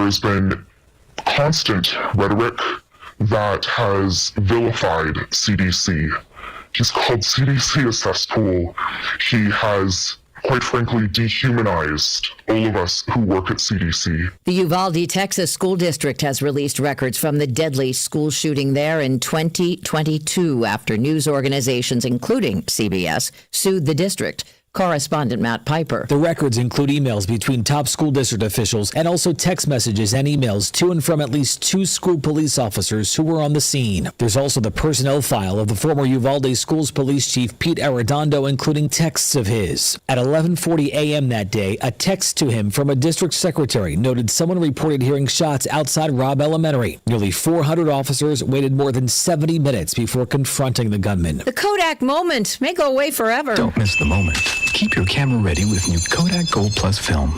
there's been constant rhetoric that has vilified CDC. He's called CDC a cesspool. He has, quite frankly, dehumanized all of us who work at CDC. The Uvalde, Texas School District has released records from the deadly school shooting there in 2022 after news organizations, including CBS, sued the district. Correspondent Matt Piper. The records include emails between top school district officials and also text messages and emails to and from at least 2 school police officers who were on the scene. There's also the personnel file of the former Uvalde Schools Police Chief Pete Arredondo, including texts of his. At 11:40 a.m. that day, a text to him from a district secretary noted someone reported hearing shots outside Robb Elementary. Nearly 400 officers waited more than 70 minutes before confronting the gunman. The Kodak moment may go away forever. Don't miss the moment. Keep your camera ready with new Kodak Gold Plus film.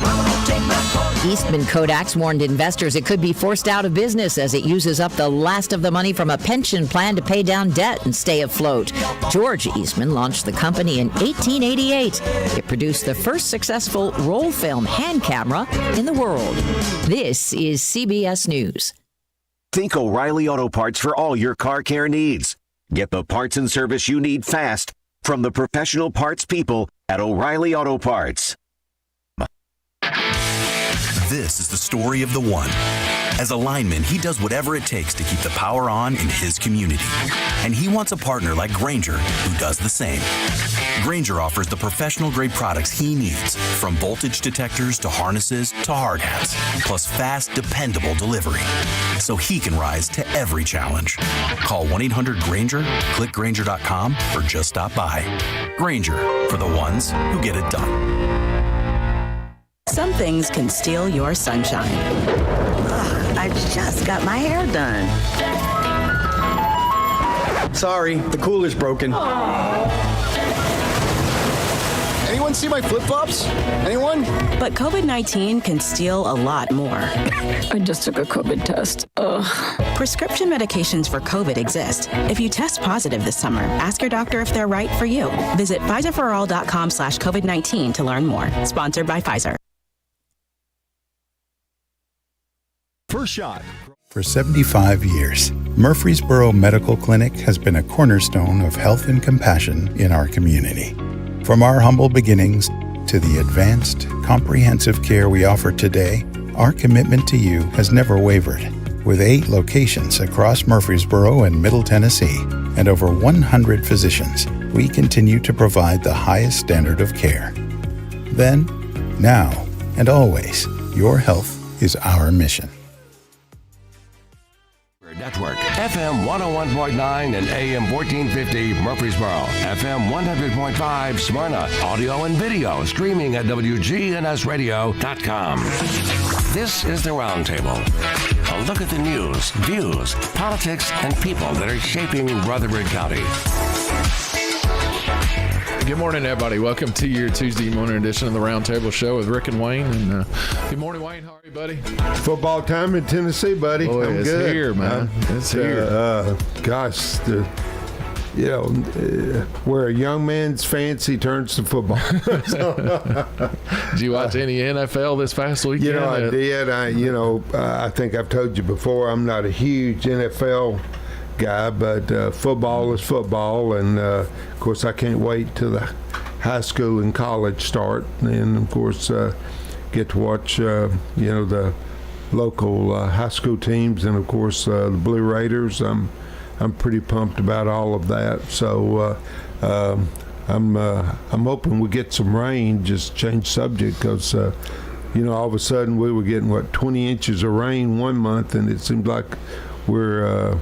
Eastman Kodak's warned investors it could be forced out of business as it uses up the last of the money from a pension plan to pay down debt and stay afloat. George Eastman launched the company in 1888. It produced the first successful roll film hand camera in the world. This is CBS News. Think O'Reilly Auto Parts for all your car care needs. Get the parts and service you need fast from the professional parts people at O'Reilly Auto Parts. This is the story of the one. As a lineman, he does whatever it takes to keep the power on in his community. And he wants a partner like Grainger who does the same. Grainger offers the professional-grade products he needs, from voltage detectors to harnesses to hard hats, plus fast, dependable delivery, so he can rise to every challenge. Call 1-800-GRAINGER, click Grainger.com, or just stop by. Grainger, for the ones who get it done. Some things can steal your sunshine. I just got my hair done. Sorry, the cooler's broken. Anyone see my flip-flops? Anyone? But COVID-19 can steal a lot more. I just took a COVID test. Ugh. Prescription medications for COVID exist. If you test positive this summer, ask your doctor if they're right for you. Visit PfizerForAll.com/COVID-19 to learn more. Sponsored by Pfizer. First shot. For 75 years, Murfreesboro Medical Clinic has been a cornerstone of health and compassion in our community. From our humble beginnings to the advanced, comprehensive care we offer today, our commitment to you has never wavered. With 8 locations across Murfreesboro and Middle Tennessee and over 100 physicians, we continue to provide the highest standard of care. Then, now, and always, your health is our mission. Network, FM 101.9 and AM 1450 Murfreesboro, FM 100.5 Smyrna, audio and video streaming at wgnsradio.com. This is the Roundtable. A look at the news, views, politics, and people that are shaping Rutherford County. Good morning, everybody. Welcome to your Tuesday morning edition of the Roundtable Show with Rick and Wayne. And good morning, Wayne. How are you, buddy? Football time in Tennessee, buddy. Boy, I'm it's good. Here, man. It's here. Gosh, where a young man's fancy turns to football. Did you watch any NFL this past weekend? I did. I think I've told you before, I'm not a huge NFL guy, but football is football, and of course I can't wait till the high school and college start, and of course get to watch the local high school teams, and of course the Blue Raiders. I'm pretty pumped about all of that. So I'm hoping we get some rain. Just change subject, because all of a sudden we were getting 20 inches of rain one month, and it seems like we're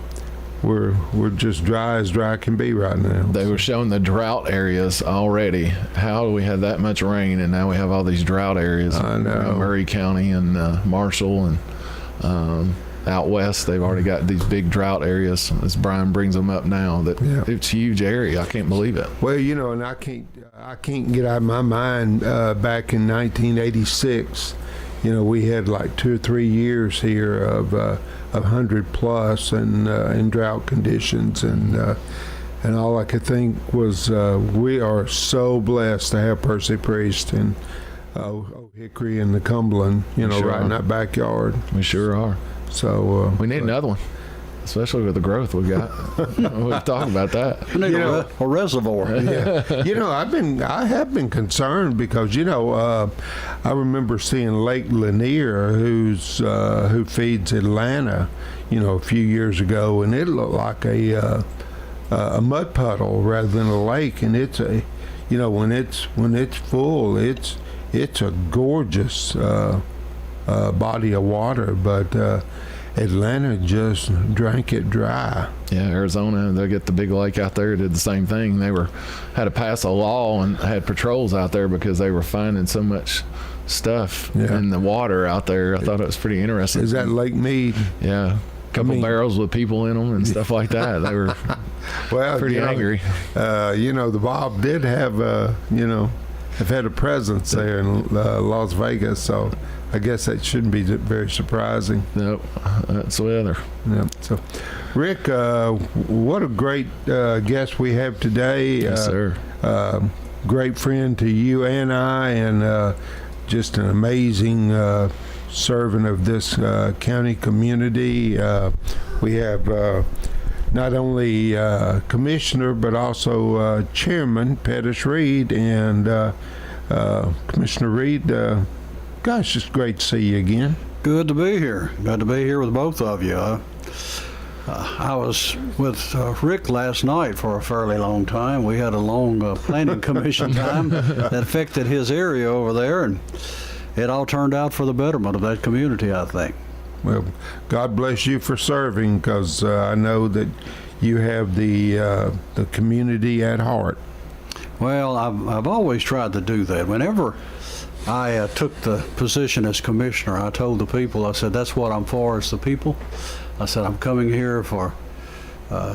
just dry as dry can be right now. They were showing the drought areas already. How do we have that much rain, and now we have all these drought areas? I know. Murray County and Marshall and out west, they've already got these big drought areas. As Brian brings them up now, it's a huge area. I can't believe it. Well, and I can't get out of my mind back in 1986. We had like 2 or 3 years here of 100 plus and in drought conditions, and all I could think was we are so blessed to have Percy Priest, and Hickory and the Cumberland, right in that backyard. We sure are. So we need another one, especially with the growth we got. We've talked about that. We need a reservoir. Yeah. I have been concerned because I remember seeing Lake Lanier, who feeds Atlanta, a few years ago, and it looked like a mud puddle rather than a lake, and it's a, when it's full, it's a gorgeous body of water, but Atlanta just drank it dry. Yeah, Arizona, they get the big lake out there, did the same thing. They had to pass a law and had patrols out there because they were finding so much stuff in the water out there. I thought it was pretty interesting. Is that Lake Mead? Yeah. Couple barrels with people in them and stuff like that. They were pretty angry. The Bob did have have had a presence there in Las Vegas, so I guess that shouldn't be very surprising. Nope, that's the weather. Yep. So, Rick, what a great guest we have today. Yes, sir. Great friend to you and I, and just an amazing servant of this county community. We have not only Commissioner, but also Chairman Pettis Reed. And Commissioner Reed, gosh, it's great to see you again. Good to be here. Good to be here with both of you. I was with Rick last night for a fairly long time. We had a long planning commission time that affected his area over there, and it all turned out for the betterment of that community, I think. Well, God bless you for serving, because I know that you have the community at heart. Well, I've always tried to do that. Whenever I took the position as commissioner, I told the people, I said, that's what I'm for, is the people. I said, I'm coming here for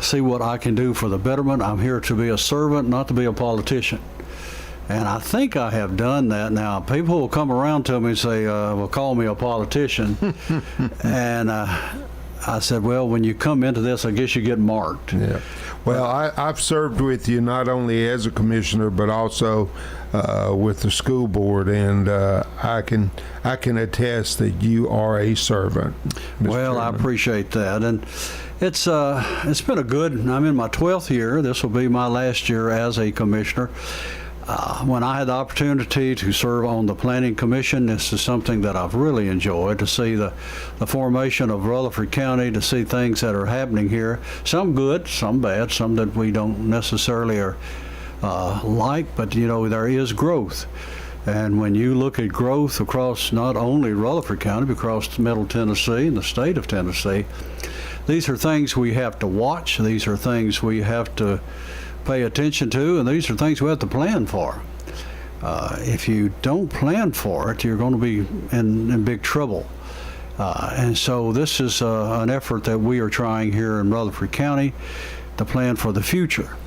see what I can do for the betterment. I'm here to be a servant, not to be a politician. And I think I have done that. Now, people will come around to me and say, well, call me a politician. And I said, well, when you come into this, I guess you get marked. Yeah. Well, I've served with you not only as a commissioner, but also with the school board, and I can attest that you are a servant, Mr. Well, Chairman. I appreciate that. And it's been I'm in my 12th year. This will be my last year as a commissioner. When I had the opportunity to serve on the Planning Commission, this is something that I've really enjoyed, to see the formation of Rutherford County, to see things that are happening here, some good, some bad, some that we don't necessarily like, but there is growth. And when you look at growth across not only Rutherford County, but across Middle Tennessee and the state of Tennessee, these are things we have to watch. These are things we have to pay attention to, and these are things we have to plan for. If you don't plan for it, you're going to be in big trouble. And so this is an effort that we are trying here in Rutherford County to plan for the future.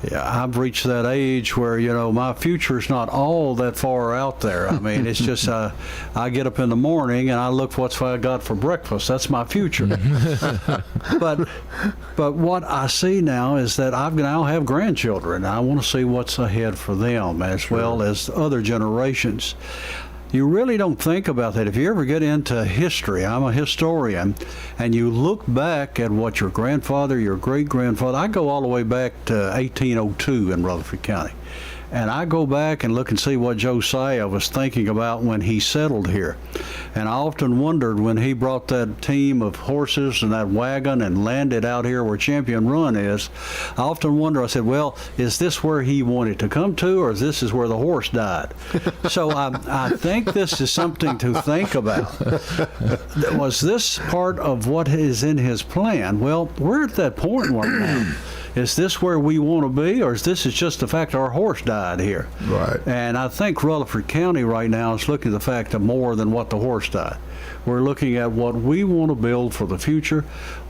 Yeah, I've reached that age where, my future is not all that far out there. I mean, it's just I get up in the morning and I look what's I got for breakfast. That's my future. But what I see now is that I now have grandchildren. I want to see what's ahead for them as well as other generations. You really don't think about that. If you ever get into history, I'm a historian, and you look back at what your grandfather, your great-grandfather, I go all the way back to 1802 in Rutherford County. And I go back and look and see what Josiah was thinking about when he settled here. And I often wondered when he brought that team of horses and that wagon and landed out here where Champion Run is, I often wonder, I said, well, is this where he wanted to come to, or is this where the horse died? So I think this is something to think about. Was this part of what is in his plan? Well, we're at that point right now. Is this where we want to be, or is this just the fact our horse died here? Right. And I think Rutherford County right now is looking at the fact of more than what the horse died. We're looking at what we want to build for the future,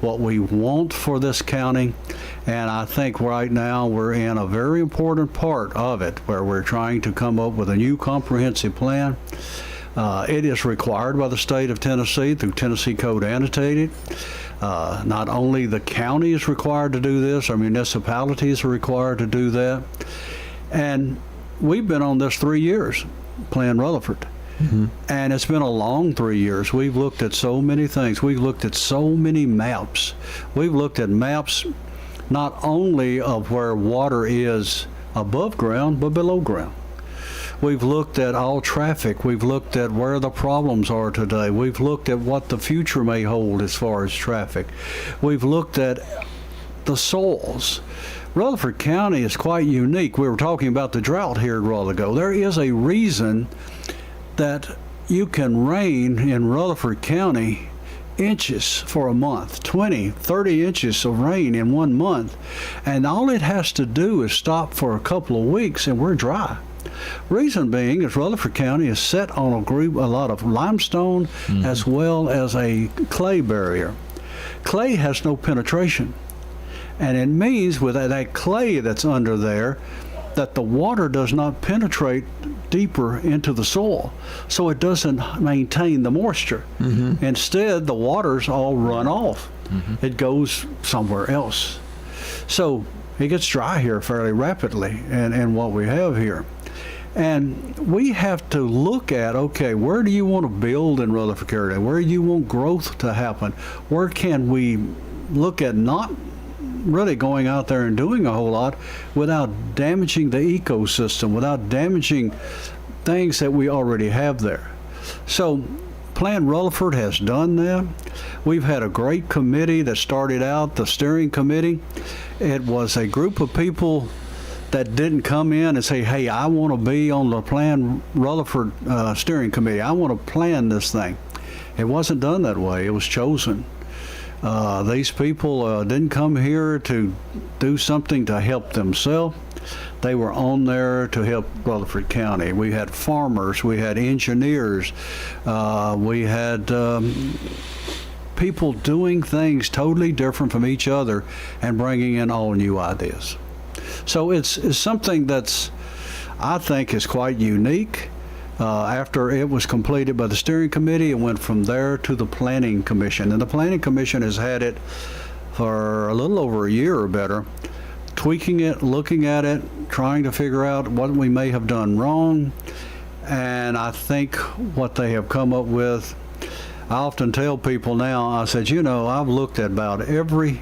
what we want for this county, and I think right now we're in a very important part of it where we're trying to come up with a new comprehensive plan. It is required by the state of Tennessee through Tennessee Code Annotated. Not only the county is required to do this, our municipalities are required to do that. And we've been on this 3 years. Plan Rutherford. And it's been a long 3 years. We've looked at so many things. We've looked at so many maps. We've looked at maps not only of where water is above ground, but below ground. We've looked at all traffic. We've looked at where the problems are today. We've looked at what the future may hold as far as traffic. We've looked at the soils. Rutherford County is quite unique. We were talking about the drought here a while ago. There is a reason that you can rain in Rutherford County inches for a month, 20, 30 inches of rain in 1 month, and all it has to do is stop for a couple of weeks and we're dry. Reason being is Rutherford County is set on a lot of limestone as well as a clay barrier. Clay has no penetration, and it means with that clay that's under there that the water does not penetrate deeper into the soil, so it doesn't maintain the moisture. Instead, the waters all run off. It goes somewhere else. So it gets dry here fairly rapidly in what we have here. And we have to look at, okay, where do you want to build in Rutherford County? Where do you want growth to happen? Where can we look at not really going out there and doing a whole lot without damaging the ecosystem, without damaging things that we already have there? So Plan Rutherford has done that. We've had a great committee that started out, the steering committee. It was a group of people that didn't come in and say, hey, I want to be on the Plan Rutherford steering committee. I want to plan this thing. It wasn't done that way. It was chosen. These people didn't come here to do something to help themselves. They were on there to help Rutherford County. We had farmers, we had engineers, we had people doing things totally different from each other and bringing in all new ideas. So it's something that's, I think, is quite unique. After it was completed by the steering committee, it went from there to the planning commission. And the planning commission has had it for a little over a year or better, tweaking it, looking at it, trying to figure out what we may have done wrong. And I think what they have come up with, I often tell people now, I said, you know, I've looked at about every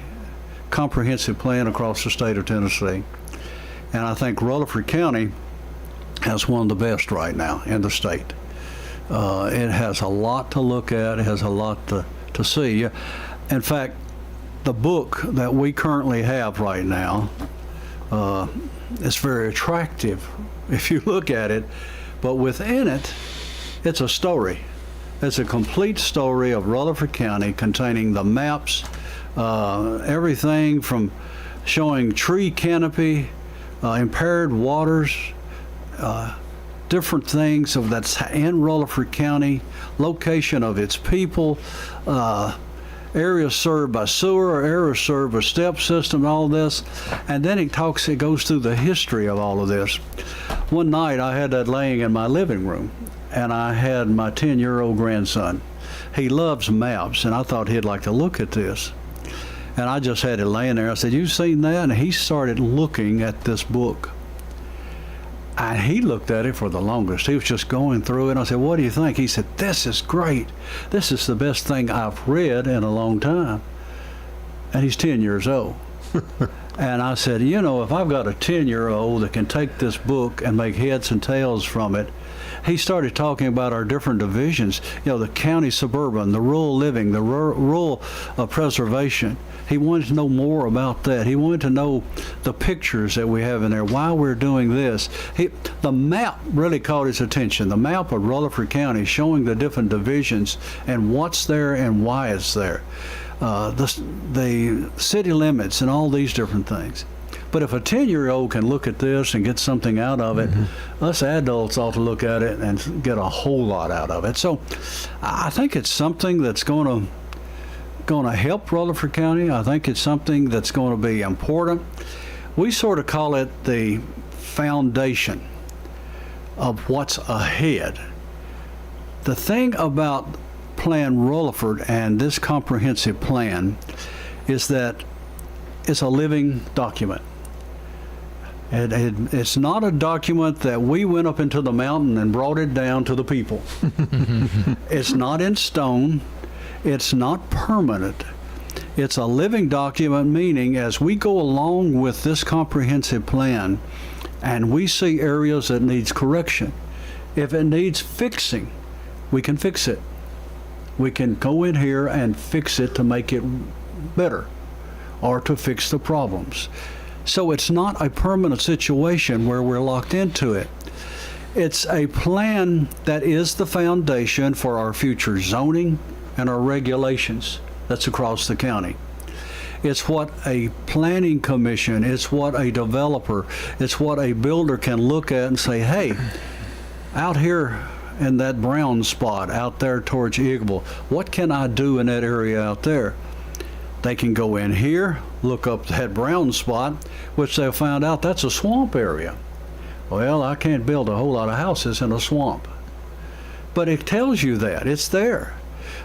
comprehensive plan across the state of Tennessee. And I think Rutherford County has one of the best right now in the state. It has a lot to look at. It has a lot to see. In fact, the book that we currently have right now is very attractive if you look at it, but within it, it's a story. It's a complete story of Rutherford County containing the maps, everything from showing tree canopy, impaired waters, different things of that's in Rutherford County, location of its people, areas served by sewer, areas served by step system, all this. And then it goes through the history of all of this. One night I had that laying in my living room, and I had my 10-year-old grandson. He loves maps, and I thought he'd like to look at this. And I just had it laying there. I said, "You've seen that?" And he started looking at this book. And he looked at it for the longest. He was just going through it. And I said, "What do you think?" He said, "This is great. This is the best thing I've read in a long time." And he's 10 years old. And I said, you know, if I've got a 10-year-old that can take this book and make heads and tails from it. He started talking about our different divisions, you know, the county suburban, the rural living, the rural preservation. He wanted to know more about that. He wanted to know the pictures that we have in there, why we're doing this. The map really caught his attention, the map of Rutherford County showing the different divisions and what's there and why it's there. The city limits and all these different things. But if a 10-year-old can look at this and get something out of it, us adults ought to look at it and get a whole lot out of it. So I think it's something that's going to help Rutherford County. I think it's something that's going to be important. We sort of call it the foundation of what's ahead. The thing about Plan Rutherford and this comprehensive plan is that it's a living document. It's not a document that we went up into the mountain and brought it down to the people. It's not in stone. It's not permanent. It's a living document, meaning as we go along with this comprehensive plan and we see areas that needs correction, if it needs fixing, we can fix it. We can go in here and fix it to make it better or to fix the problems. So it's not a permanent situation where we're locked into it. It's a plan that is the foundation for our future zoning and our regulations that's across the county. It's what a planning commission, it's what a developer, it's what a builder can look at and say, hey, out here in that brown spot out there towards Eagleville, what can I do in that area out there? They can go in here, look up that brown spot, which they'll find out that's a swamp area. Well, I can't build a whole lot of houses in a swamp. But it tells you that, it's there.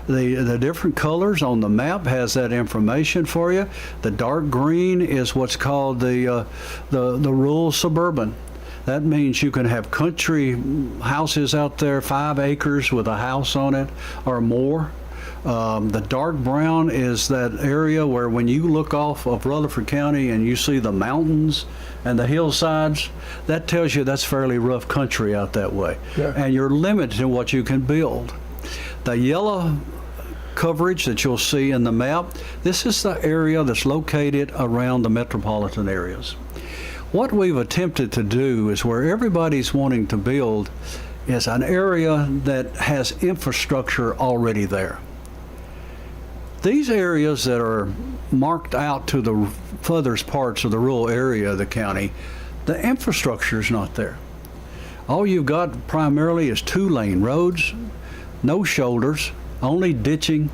The different colors on the map has that information for you. The dark green is what's called the rural suburban. That means you can have country houses out there, 5 acres with a house on it or more. The dark brown is that area where when you look off of Rutherford County and you see the mountains and the hillsides, that tells you that's fairly rough country out that way. Yeah. And you're limited in what you can build. The yellow coverage that you'll see in the map, this is the area that's located around the metropolitan areas. What we've attempted to do is where everybody's wanting to build is an area that has infrastructure already there. These areas that are marked out to the furthest parts of the rural area of the county, the infrastructure is not there. All you've got primarily is 2-lane roads, no shoulders, only ditching.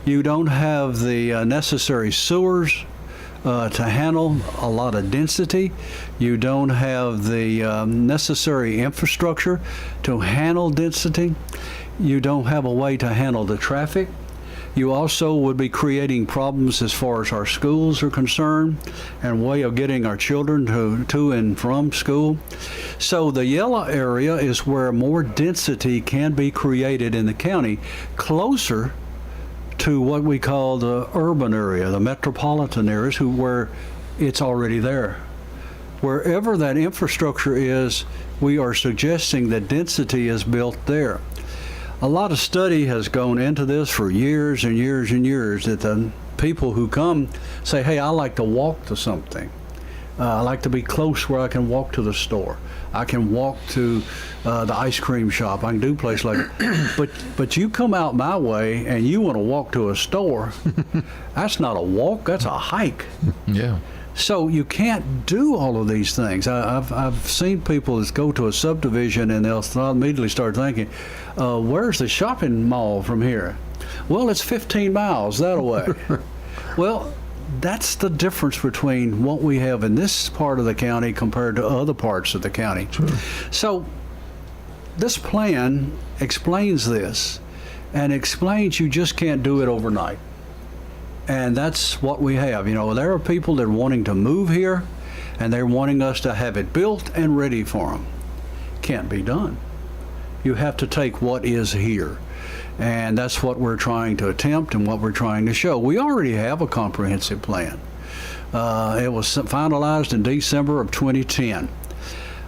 You don't have the necessary sewers to handle a lot of density. You don't have the necessary infrastructure to handle density. You don't have a way to handle the traffic. You also would be creating problems as far as our schools are concerned and way of getting our children to and from school. So the yellow area is where more density can be created in the county, closer to what we call the urban area, the metropolitan areas, where it's already there. Wherever that infrastructure is, we are suggesting that density is built there. A lot of study has gone into this for years and years and years, that the people who come say, hey, I like to walk to something. I like to be close where I can walk to the store. I can walk to the ice cream shop. I can do places like that. But you come out my way and you want to walk to a store, that's not a walk, that's a hike. Yeah. So you can't do all of these things. I've seen people that go to a subdivision and they'll immediately start thinking, where's the shopping mall from here? Well, it's 15 miles that way. Well, that's the difference between what we have in this part of the county compared to other parts of the county. True. So this plan explains this and explains you just can't do it overnight. And that's what we have. You know, there are people that are wanting to move here and they're wanting us to have it built and ready for them. Can't be done. You have to take what is here. And that's what we're trying to attempt and what we're trying to show. We already have a comprehensive plan. It was finalized in December of 2010.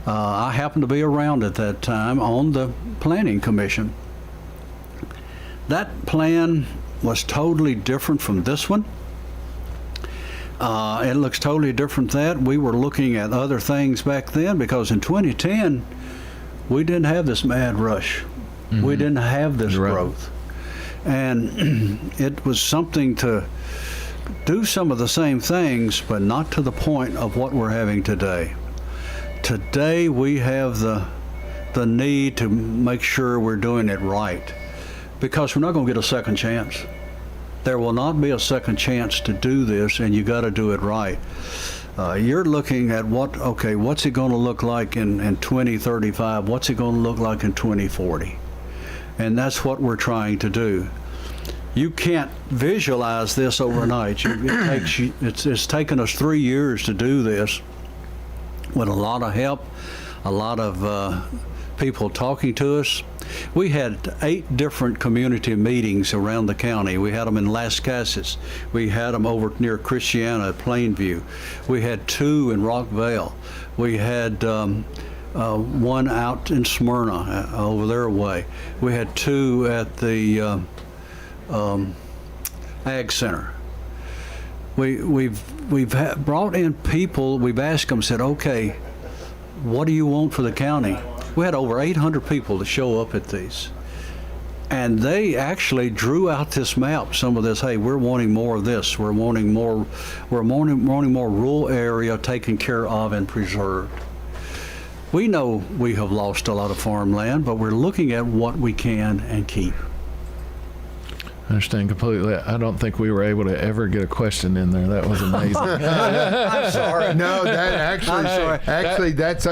I happened to be around at that time on the Planning Commission. That plan was totally different from this one. It looks totally different than that. We were looking at other things back then because in 2010, we didn't have this mad rush. Mm-hmm. We didn't have this growth. And it was something to do some of the same things, but not to the point of what we're having today. Today, we have the need to make sure we're doing it right, because we're not going to get a second chance. There will not be a second chance to do this, and you got to do it right. You're looking at what's it going to look like in 2035? What's it going to look like in 2040? And that's what we're trying to do. You can't visualize this overnight. It's taken us 3 years to do this. with a lot of help, a lot of people talking to us. We had 8 different community meetings around the county. We had them in Las Casas. We had them over near Christiana at Plainview. We had 2 in Rockvale. We had one out in Smyrna, over their way. We had 2 at the Ag Center. We've brought in people. We've asked them, said, okay, what do you want for the county? We had over 800 people to show up at these. And they actually drew out this map, some of this, hey, we're wanting more of this. We're wanting more rural area taken care of and preserved. We know we have lost a lot of farmland, but we're looking at what we can and keep. I understand completely. I don't think we were able to ever get a question in there. That was amazing. I'm sorry. No, that actually that's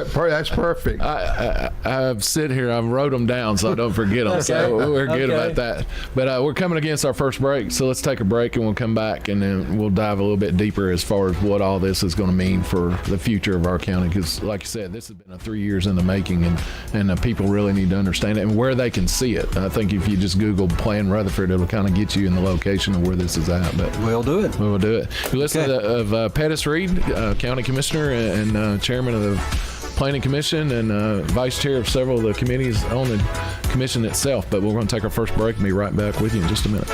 perfect. I've sit here. I've wrote them down so I don't forget them. So we're good about that. But we're coming against our first break, so let's take a break and we'll come back and then we'll dive a little bit deeper as far as what all this is going to mean for the future of our county. Because, like you said, this has been 3 years in the making, and people really need to understand it and where they can see it. I think if you just Google Plan Rutherford, it'll kind of get you in the location of where this is at. But we'll do it. We'll do it. You listen to Pettis Reed, County Commissioner and Chairman of the Planning Commission and Vice Chair of several of the committees on the commission itself. But we're going to take our first break and be right back with you in just a minute.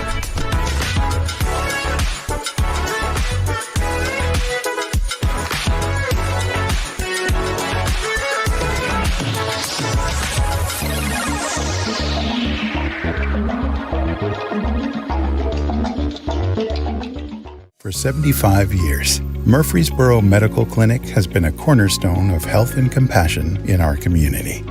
For 75 years, Murfreesboro Medical Clinic has been a cornerstone of health and compassion in our community.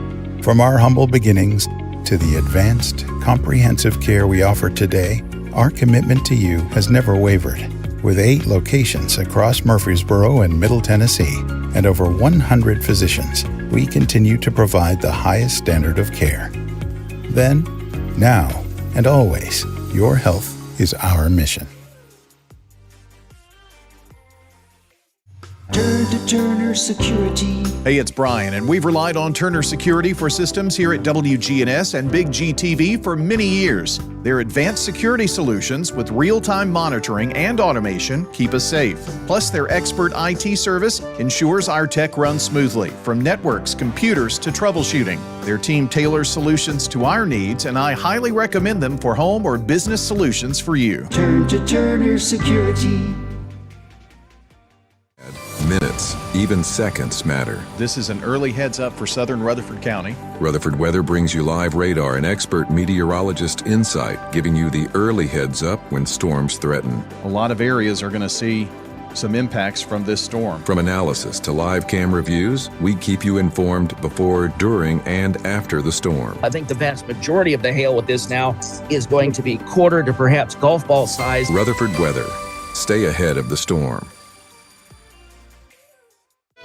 From our humble beginnings to the advanced, comprehensive care we offer today, our commitment to you has never wavered. With 8 locations across Murfreesboro and Middle Tennessee and over 100 physicians, we continue to provide the highest standard of care. Then, now, and always, your health is our mission. Turn to Turner Security. Hey, it's Brian, and we've relied on Turner Security for systems here at WGNS and Big GTV for many years. Their advanced security solutions with real-time monitoring and automation keep us safe. Plus, their expert IT service ensures our tech runs smoothly, from networks, computers to troubleshooting. Their team tailors solutions to our needs, and I highly recommend them for home or business solutions for you. Turn to Turner Security. Minutes, even seconds matter. This is an early heads up for southern Rutherford County. Rutherford Weather brings you live radar and expert meteorologist insight, giving you the early heads up when storms threaten. A lot of areas are going to see some impacts from this storm. From analysis to live camera views, we keep you informed before, during, and after the storm. I think the vast majority of the hail with this now is going to be quarter to perhaps golf ball size. Rutherford Weather. Stay ahead of the storm.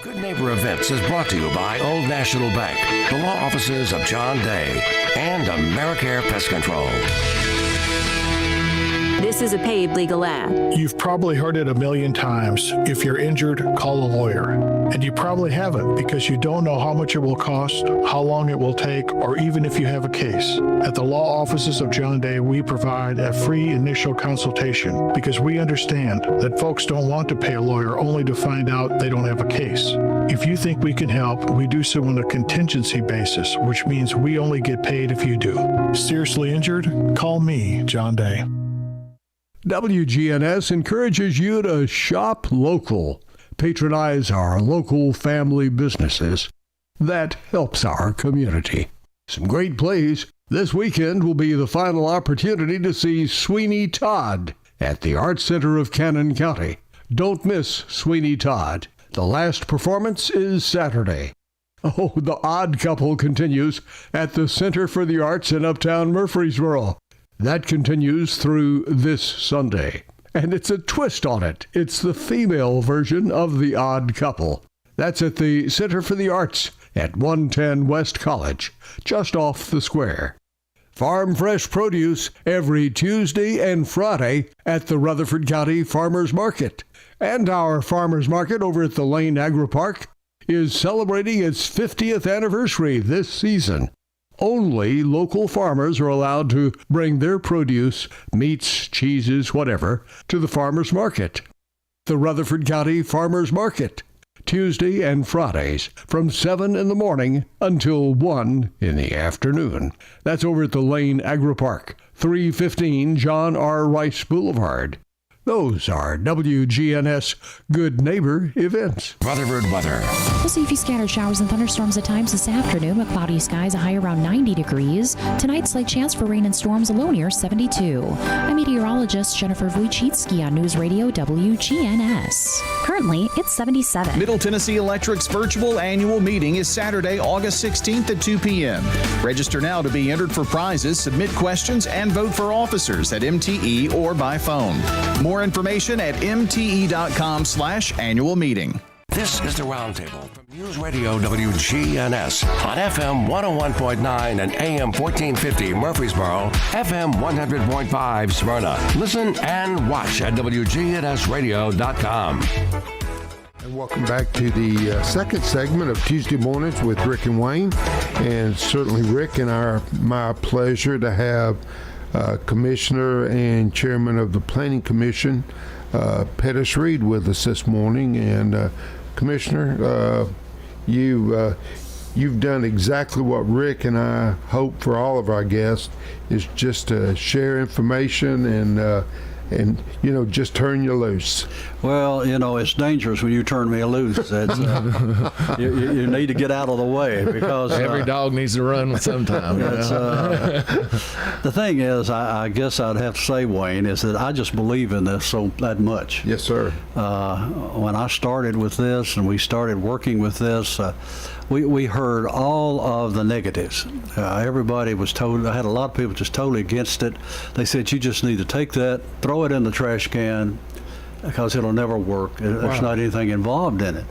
Good Neighbor Events is brought to you by Old National Bank, the law offices of John Day, and AmeriCare Pest Control. This is a paid legal ad. You've probably heard it a million times. If you're injured, call a lawyer. And you probably haven't because you don't know how much it will cost, how long it will take, or even if you have a case. At the law offices of John Day, we provide a free initial consultation because we understand that folks don't want to pay a lawyer only to find out they don't have a case. If you think we can help, we do so on a contingency basis, which means we only get paid if you do. Seriously injured? Call me, John Day. WGNS encourages you to shop local. Patronize our local family businesses. That helps our community. Some great plays. This weekend will be the final opportunity to see Sweeney Todd at the Arts Center of Cannon County. Don't miss Sweeney Todd. The last performance is Saturday. Oh, The Odd Couple continues at the Center for the Arts in Uptown Murfreesboro. That continues through this Sunday. And it's a twist on it. It's the female version of The Odd Couple. That's at the Center for the Arts at 110 West College, just off the square. Farm fresh produce every Tuesday and Friday at the Rutherford County Farmers Market. And our Farmers Market over at the Lane Agri Park is celebrating its 50th anniversary this season. Only local farmers are allowed to bring their produce, meats, cheeses, whatever, to the farmers market. The Rutherford County Farmers Market, Tuesday and Fridays from 7 in the morning until 1 in the afternoon. That's over at the Lane Agri Park, 315 John R. Rice Boulevard. Those are WGNS Good Neighbor events. Rutherford weather. We'll see a few scattered showers and thunderstorms at times this afternoon with cloudy skies, a high around 90 degrees. Tonight, slight chance for rain and storms, a low near 72. I'm meteorologist Jennifer Wojcicki on News Radio WGNS. Currently, it's 77. Middle Tennessee Electric's virtual annual meeting is Saturday, August 16th at 2 p.m. Register now to be entered for prizes, submit questions, and vote for officers at MTE or by phone. More information at mte.com/annual meeting. This is the Roundtable from News Radio WGNS on FM 101.9 and AM 1450 Murfreesboro, FM 100.5 Smyrna. Listen and watch at wgnsradio.com. And welcome back to the second segment of Tuesday Mornings with Rick and Wayne. And certainly, Rick, my pleasure to have Commissioner and Chairman of the Planning Commission, Pettis Reed, with us this morning. And Commissioner, you've done exactly what Rick and I hope for all of our guests, is just to share information and just turn you loose. Well, it's dangerous when you turn me loose. It's, you need to get out of the way, because every dog needs to run sometime. The thing is, I guess I'd have to say, Wayne, is that I just believe in this that much. Yes, sir. When I started with this and we started working with this, we heard all of the negatives. Everybody was told. I had a lot of people just totally against it. They said, you just need to take that, throw it in the trash can, because it'll never work. There's not anything involved in it.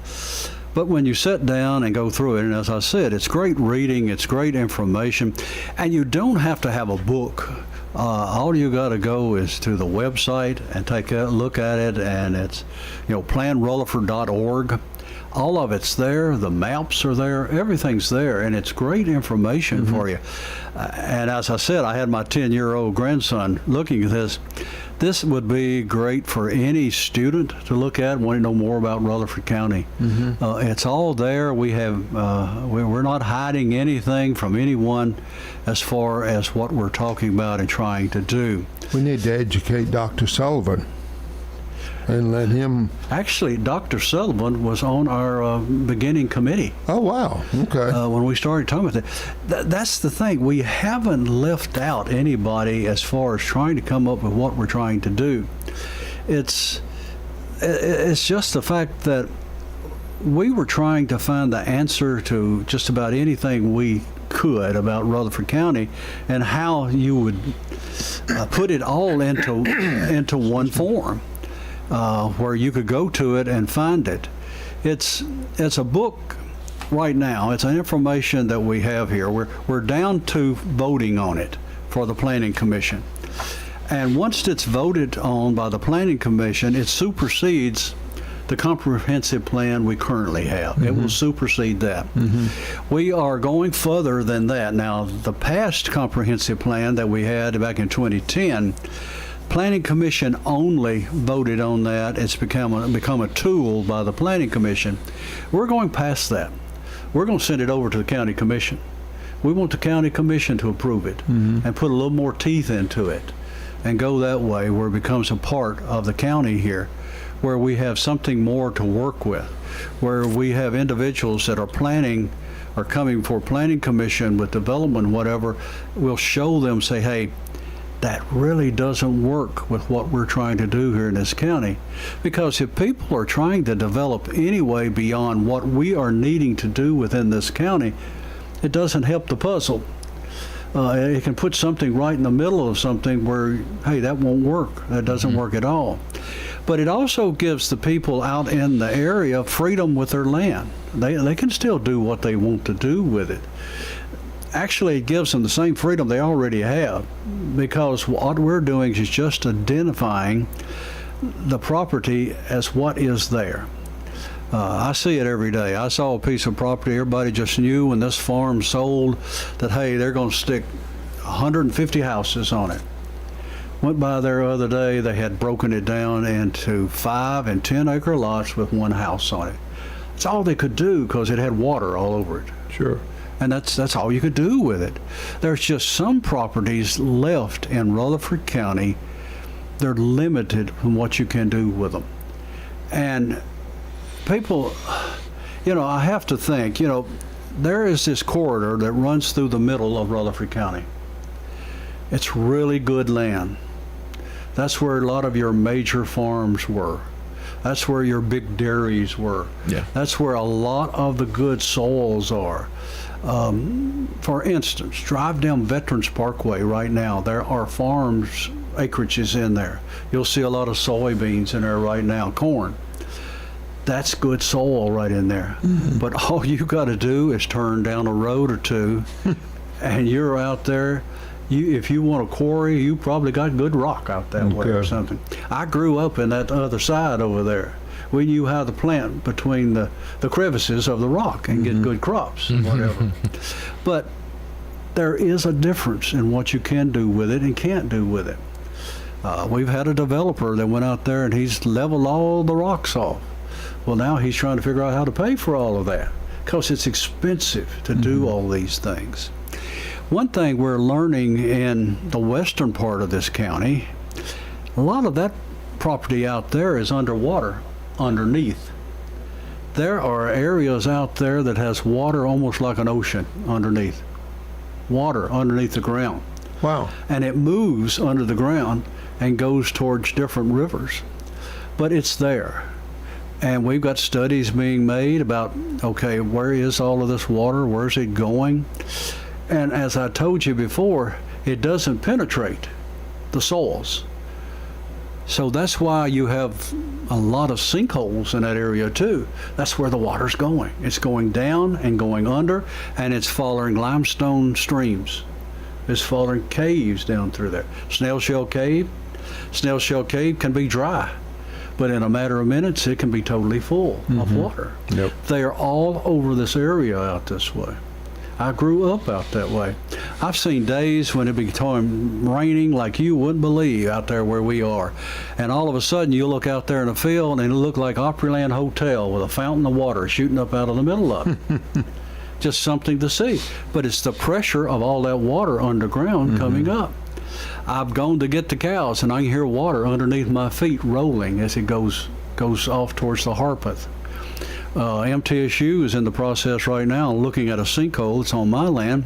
But when you sit down and go through it, and as I said, it's great reading, it's great information, and you don't have to have a book. All you got to go is to the website and take a look at it, and it's, planrutherford.org. All of it's there. The maps are there. Everything's there, and it's great information for you. And as I said, I had my 10-year-old grandson looking at this. This would be great for any student to look at, want to know more about Rutherford County. It's all there. We have, we're not hiding anything from anyone as far as what we're talking about and trying to do. We need to educate Dr. Sullivan and let him. Actually, Dr. Sullivan was on our beginning committee. Oh, wow. Okay. When we started talking about that. That's the thing. We haven't left out anybody as far as trying to come up with what we're trying to do. It's just the fact that we were trying to find the answer to just about anything we could about Rutherford County, and how you would put it all into one form. Where you could go to it and find it. It's a book right now. It's an information that we have here. We're down to voting on it for the Planning Commission. And once it's voted on by the Planning Commission, it supersedes the comprehensive plan we currently have. It will supersede that. We are going further than that. Now, the past comprehensive plan that we had back in 2010, Planning Commission only voted on that. It's become a tool by the Planning Commission. We're going past that. We're going to send it over to the County Commission. We want the County Commission to approve it and put a little more teeth into it and go that way, where it becomes a part of the county here, where we have something more to work with, where we have individuals that are planning or coming for Planning Commission with development, whatever. We'll show them, say, hey, that really doesn't work with what we're trying to do here in this county. Because if people are trying to develop anyway beyond what we are needing to do within this county, it doesn't help the puzzle. It can put something right in the middle of something where, hey, that won't work. That doesn't work at all. But it also gives the people out in the area freedom with their land. They can still do what they want to do with it. Actually, it gives them the same freedom they already have, because what we're doing is just identifying the property as what is there. I see it every day. I saw a piece of property, everybody just knew when this farm sold that, hey, they're going to stick 150 houses on it. Went by there the other day, they had broken it down into 5 and 10 acre lots with one house on it. That's all they could do because it had water all over it. Sure. And that's all you could do with it. There's just some properties left in Rutherford County, they're limited from what you can do with them. And people, I have to think, there is this corridor that runs through the middle of Rutherford County. It's really good land. That's where a lot of your major farms were. That's where your big dairies were. Yeah. That's where a lot of the good soils are. For instance, drive down Veterans Parkway right now. There are farms, acreages in there. You'll see a lot of soybeans in there right now, corn. That's good soil right in there. Mm-hmm. But all you got to do is turn down a road or two, and you're out there. If you want a quarry, you probably got good rock out that way or something. I grew up in that other side over there. We knew how to plant between the crevices of the rock and get good crops and whatever. But there is a difference in what you can do with it and can't do with it. We've had a developer that went out there and he's leveled all the rocks off. Well, now he's trying to figure out how to pay for all of that because it's expensive to do all these things. One thing we're learning in the western part of this county, a lot of that property out there is underwater, underneath. There are areas out there that has water almost like an ocean underneath. Water underneath the ground. Wow. And it moves under the ground and goes towards different rivers. But it's there. And we've got studies being made about, okay, where is all of this water? Where's it going? And as I told you before, it doesn't penetrate the soils. So that's why you have a lot of sinkholes in that area too. That's where the water's going. It's going down and going under, and it's following limestone streams. It's following caves down through there. Snail shell cave can be dry, but in a matter of minutes, it can be totally full of water. Yep. They are all over this area out this way. I grew up out that way. I've seen days when it became raining like you wouldn't believe out there where we are. And all of a sudden you look out there in a field and it looked like Opryland Hotel with a fountain of water shooting up out of the middle of it. Just something to see. But it's the pressure of all that water underground coming up. I've gone to get the cows and I can hear water underneath my feet rolling as it goes off towards the Harpeth. MTSU is in the process right now looking at a sinkhole that's on my land.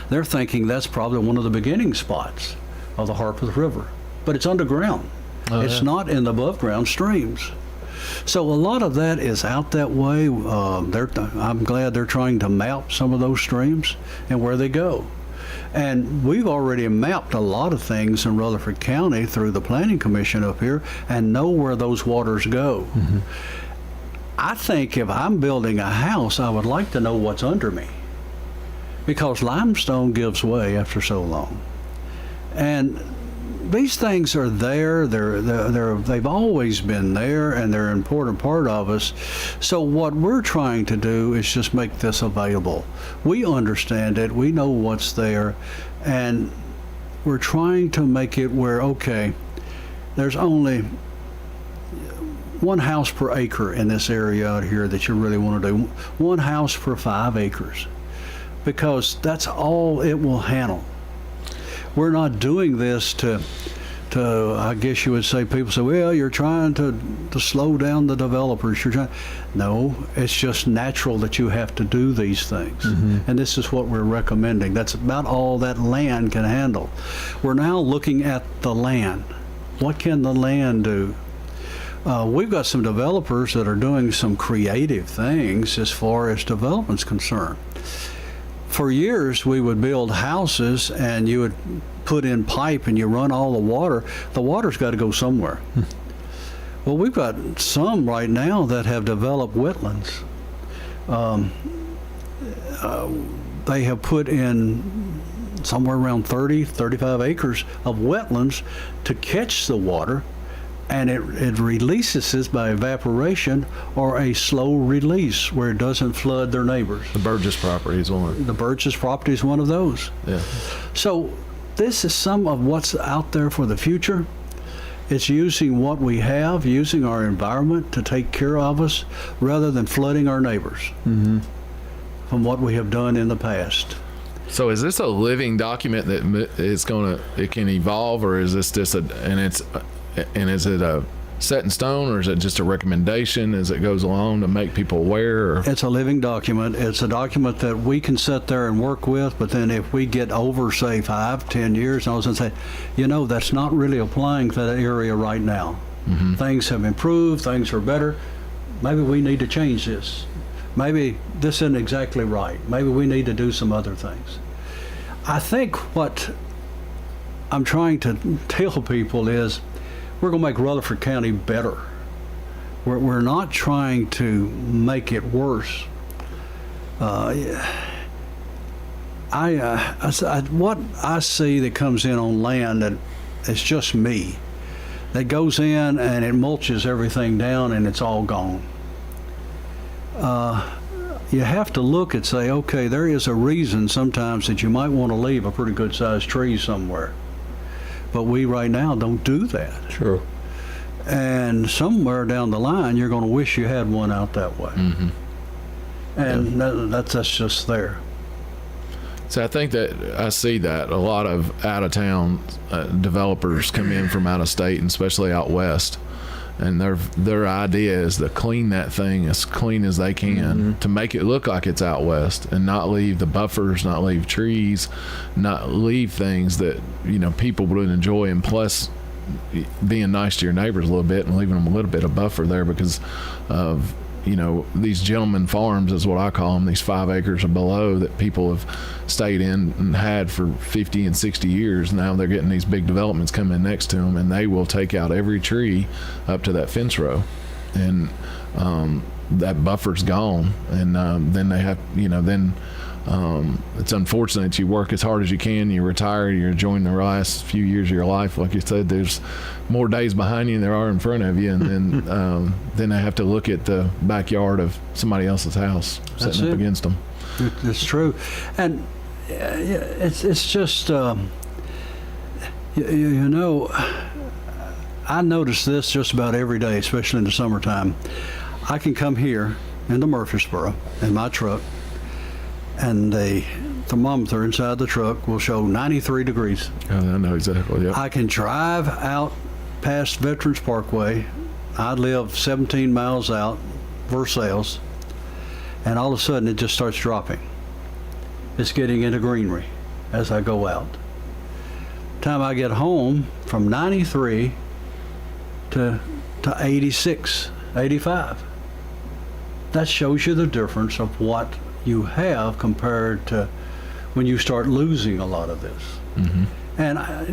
They're thinking that's probably one of the beginning spots of the Harpeth River, but it's underground. It's not in the above ground streams. So a lot of that is out that way. I'm glad they're trying to map some of those streams and where they go. And we've already mapped a lot of things in Rutherford County through the Planning Commission up here and know where those waters go. I think if I'm building a house, I would like to know what's under me because limestone gives way after so long. And these things are there. They've always been there, and they're an important part of us. So what we're trying to do is just make this available. We understand it. We know what's there, and we're trying to make it where, okay, there's only one house per acre in this area out here that you really want to do. One house per 5 acres, because that's all it will handle. We're not doing this to I guess you would say, people say, well, you're trying to slow down the developers. No, it's just natural that you have to do these things. And this is what we're recommending. That's about all that land can handle. We're now looking at the land. What can the land do? We've got some developers that are doing some creative things as far as development's concerned. For years, we would build houses and you would put in pipe and you run all the water. The water's got to go somewhere. Well, we've got some right now that have developed wetlands. They have put in somewhere around 30, 35 acres of wetlands to catch the water and it releases this by evaporation or a slow release where it doesn't flood their neighbors. The Burgess property is one. The Burgess property is one of those. Yeah. So this is some of what's out there for the future. It's using what we have, using our environment to take care of us rather than flooding our neighbors from what we have done in the past. So is this a living document that it can evolve, or is this just is it a set in stone, or is it just a recommendation as it goes along to make people aware? Or? It's a living document. It's a document that we can sit there and work with, but then if we get over, say, 5-10 years, and I was going to say, that's not really applying to that area right now. Things have improved, things are better. Maybe we need to change this. Maybe this isn't exactly right. Maybe we need to do some other things. I think what I'm trying to tell people is we're going to make Rutherford County better. We're not trying to make it worse. What I see that comes in on land that it's just me, that goes in and it mulches everything down and it's all gone. You have to look and say, okay, there is a reason sometimes that you might want to leave a pretty good sized tree somewhere. But we right now don't do that. Sure. And somewhere down the line, you're going to wish you had one out that way. And that's just there. So I think that I see that a lot of out-of-town developers come in from out of state, and especially out west. And their idea is to clean that thing as clean as they can to make it look like it's out west, and not leave the buffers, not leave trees, not leave things that people would enjoy, and plus being nice to your neighbors a little bit and leaving them a little bit of buffer there because of these gentleman farms is what I call them, these 5 acres or below that people have stayed in and had for 50 and 60 years. Now they're getting these big developments coming next to them, and they will take out every tree up to that fence row, and that buffer's gone. And then they have, it's unfortunate. You work as hard as you can, you retire, you're enjoying the last few years of your life. Like you said, there's more days behind you than there are in front of you, and then they have to look at the backyard of somebody else's house sitting up against them. It's true. And it's just, I notice this just about every day, especially in the summertime. I can come here into Murfreesboro in my truck, and the thermometer inside the truck will show 93 degrees. I know exactly, yeah. I can drive out past Veterans Parkway. I live 17 miles out, Versailles, and all of a sudden it just starts dropping. It's getting into greenery as I go out. Time I get home, from 93 to 86, 85. That shows you the difference of what you have compared to when you start losing a lot of this. And I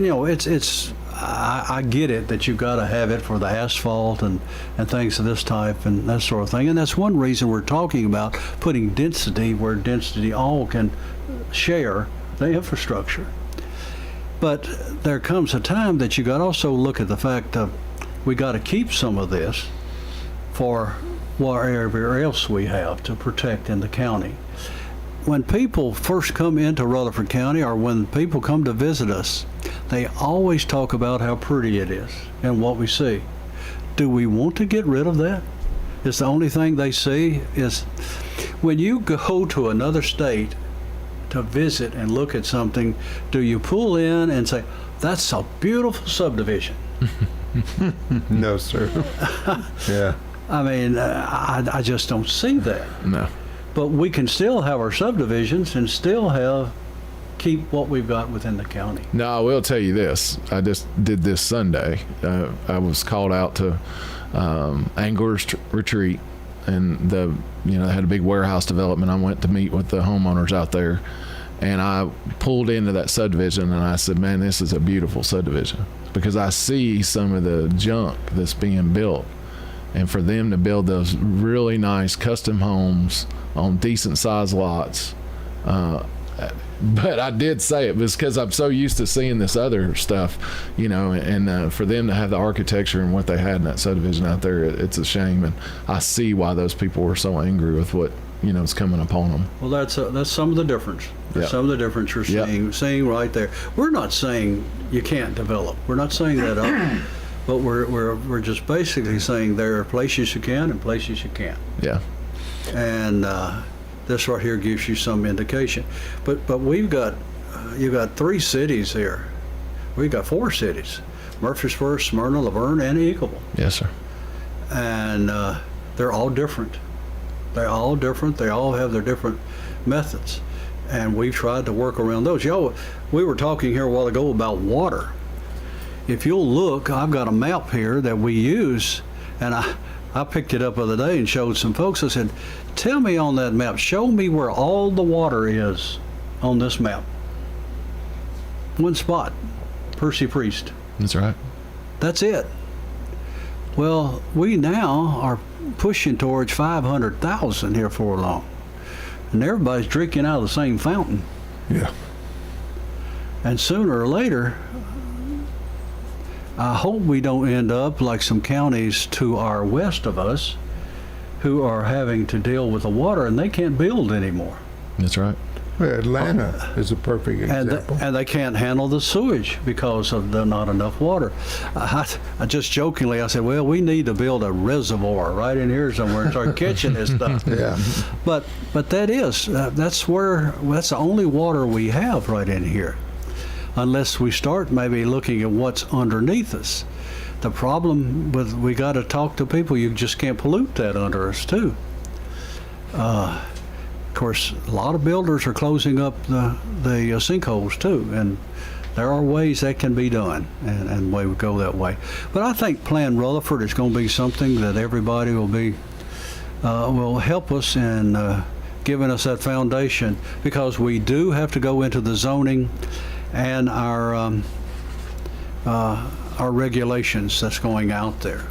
get it that you've got to have it for the asphalt and things of this type and that sort of thing, and that's one reason we're talking about putting density where density all can share the infrastructure. But there comes a time that you got to also look at the fact of we got to keep some of this for whatever else we have to protect in the county. When people first come into Rutherford County, or when people come to visit us, they always talk about how pretty it is and what we see. Do we want to get rid of that? It's the only thing they see is when you go to another state to visit and look at something, do you pull in and say, that's a beautiful subdivision? No, sir. Yeah. I mean, I just don't see that. No. But we can still have our subdivisions and still keep what we've got within the county. No, I will tell you this. I just did this Sunday. I was called out to Anglers Retreat, and they had a big warehouse development. I went to meet with the homeowners out there, and I pulled into that subdivision, and I said, man, this is a beautiful subdivision, because I see some of the junk that's being built. And for them to build those really nice custom homes on decent sized lots, But I did say it was because I'm so used to seeing this other stuff, and for them to have the architecture and what they had in that subdivision out there, it's a shame. And I see why those people were so angry with what, is coming upon them. Well, that's some of the difference. Yep. Some of the difference you're seeing right there. We're not saying you can't develop. We're not saying that but we're just basically saying there are places you can and places you can't. Yeah. And this right here gives you some indication. But we've got you got 3 cities here. We've got 4 cities: Murfreesboro, Smyrna, Laverne, and Eagleville. Yes, sir. And they're all different. They're all different. They all have their different methods, and we've tried to work around those. We were talking here a while ago about water. If you'll look, I've got a map here that we use, and I picked it up the other day and showed some folks. I said, tell me on that map, show me where all the water is on this map. One spot, Percy Priest. That's right. That's it. Well, we now are pushing towards 500,000 here for long. And everybody's drinking out of the same fountain. Yeah. And sooner or later, I hope we don't end up like some counties to our west of us who are having to deal with the water and they can't build anymore. That's right. Well, Atlanta is a perfect example. And they can't handle the sewage because of the not enough water. I just jokingly, I said, well, we need to build a reservoir right in here somewhere and start catching this stuff. Yeah. But that's the only water we have right in here, unless we start maybe looking at what's underneath us. The problem we got to talk to people. You just can't pollute that under us too. Of course, a lot of builders are closing up the sinkholes too, and there are ways that can be done, and we would go that way. But I think Plan Rutherford is going to be something that everybody will help us in giving us that foundation, because we do have to go into the zoning and our regulations that's going out there,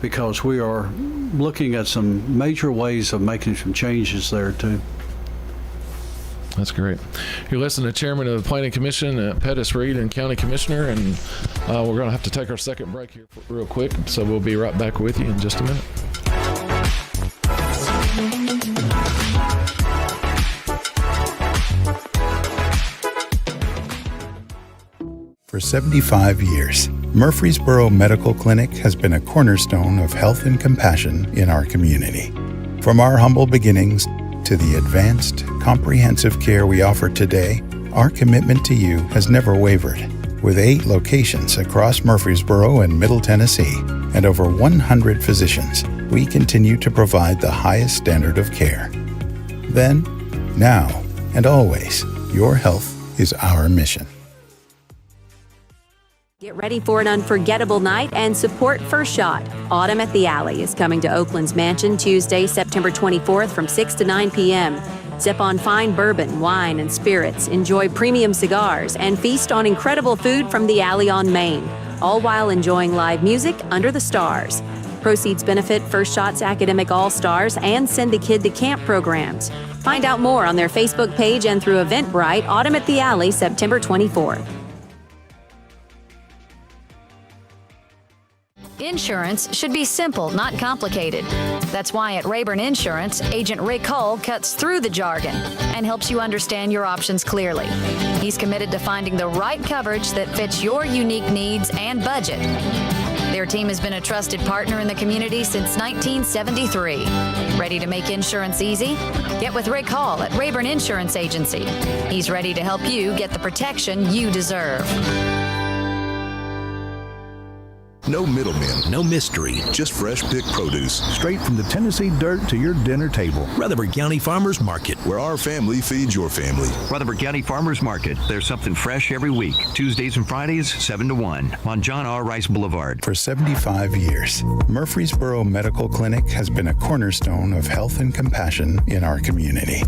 because we are looking at some major ways of making some changes there too. That's great. You're listening to Chairman of the Planning Commission, Pettis Reed, and County Commissioner, and we're going to have to take our second break here real quick, so we'll be right back with you in just a minute. For 75 years, Murfreesboro Medical Clinic has been a cornerstone of health and compassion in our community. From our humble beginnings to the advanced, comprehensive care we offer today, our commitment to you has never wavered. With 8 locations across Murfreesboro and Middle Tennessee and over 100 physicians, we continue to provide the highest standard of care. Then, now, and always, your health is our mission. Get ready for an unforgettable night and support First Shot. Autumn at the Alley is coming to Oakland's Mansion Tuesday, September 24th from 6 to 9 p.m. Sip on fine bourbon, wine, and spirits, enjoy premium cigars, and feast on incredible food from the Alley on Main, all while enjoying live music under the stars. Proceeds benefit First Shot's Academic All-Stars and Send the Kid to Camp programs. Find out more on their Facebook page and through Eventbrite. Autumn at the Alley, September 24th. Insurance should be simple, not complicated. That's why at Rayburn Insurance, Agent Rick Hull cuts through the jargon and helps you understand your options clearly. He's committed to finding the right coverage that fits your unique needs and budget. Their team has been a trusted partner in the community since 1973. Ready to make insurance easy? Get with Rick Hall at Rayburn Insurance Agency. He's ready to help you get the protection you deserve. No middlemen, no mystery, just fresh picked produce. Straight from the Tennessee dirt to your dinner table. Rutherford County Farmers Market, where our family feeds your family. Rutherford County Farmers Market. There's something fresh every week. Tuesdays and Fridays, 7 to 1 on John R. Rice Boulevard. For 75 years, Murfreesboro Medical Clinic has been a cornerstone of health and compassion in our community.